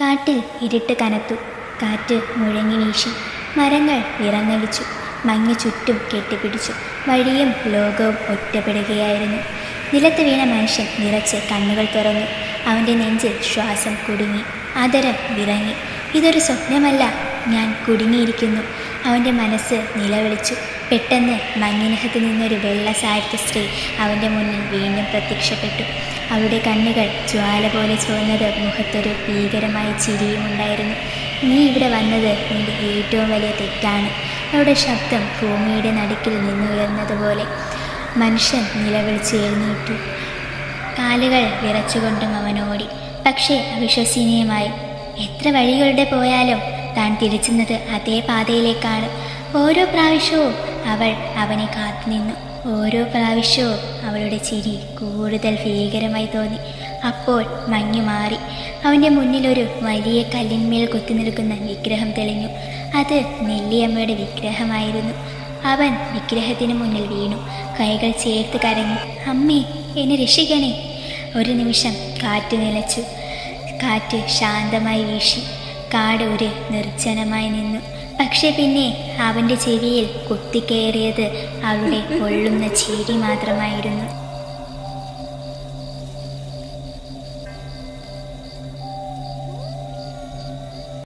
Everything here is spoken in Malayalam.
കാട്ടിൽ ഇരുട്ട് കനത്തു. കാറ്റ് മുഴങ്ങി വീശി. മരങ്ങൾ വിറങ്ങലിച്ചു. മഞ്ഞ് ചുറ്റും കെട്ടിപ്പിടിച്ചു. വഴിയും ലോകവും ഒറ്റപ്പെടുകയായിരുന്നു. നിലത്ത് വീണ മനുഷ്യൻ നിറച്ച് കണ്ണുകൾ തുറന്നു. അവൻ്റെ നെഞ്ചിൽ ശ്വാസം കുടുങ്ങി. ആദരം വിറങ്ങി. ഇതൊരു സ്വപ്നമല്ല, ഞാൻ കുടുങ്ങിയിരിക്കുന്നു. അവൻ്റെ മനസ്സ് നിലവിളിച്ചു. പെട്ടെന്ന് മഞ്ഞിനകത്ത് നിന്നൊരു വെള്ള സാരിത്ത സ്ത്രീ അവൻ്റെ മുന്നിൽ വീണ്ടും പ്രത്യക്ഷപ്പെട്ടു. അവളുടെ കണ്ണുകൾ ജ്വാല പോലെ ചുവന്നത്. മുഖത്തൊരു ഭീകരമായ ചിരിയുമുണ്ടായിരുന്നു. നീ ഇവിടെ വന്നത് നിന്റെ ഏറ്റവും വലിയ തെറ്റാണ്. അവളുടെ ശബ്ദം ഭൂമിയുടെ നടുക്കിൽ നിന്നുയർന്നതുപോലെ. മനുഷ്യൻ നിലവിളിച്ച് എഴുന്നേറ്റു. കാലുകൾ വിറച്ചുകൊണ്ടും അവൻ ഓടി. പക്ഷേ അവിശ്വസനീയമായി. എത്ര വഴികളുടെ പോയാലും താൻ തിരിച്ചുന്നത് അതേ പാതയിലേക്കാണ്. ഓരോ പ്രാവശ്യവും അവൾ അവനെ കാത്തുനിന്നു. ഓരോ പ്രാവശ്യവും അവളുടെ ചിരി കൂടുതൽ ഭീകരമായി തോന്നി. അപ്പോൾ മഞ്ഞു മാറി. അവൻ്റെ മുന്നിലൊരു വലിയ കല്ലിന്മേൽ കുത്തി നിൽക്കുന്ന വിഗ്രഹം തെളിഞ്ഞു. അത് നെല്ലിയമ്മയുടെ വിഗ്രഹമായിരുന്നു. അവൻ വിഗ്രഹത്തിന് മുന്നിൽ വീണു. കൈകൾ ചേർത്ത് കരഞ്ഞു. അമ്മേ, എന്നെ രക്ഷിക്കണേ. ഒരു നിമിഷം കാറ്റ് നിലച്ചു. കാറ്റ് ശാന്തമായി വീശി. കാട് ഒരു നിർജ്ജനമായി നിന്നു. പക്ഷെ പിന്നെ അവൻ്റെ ചെവിയിൽ കുത്തിക്കയറിയത് അവളുടെ പൊള്ളുന്ന ചിരി മാത്രമായിരുന്നു.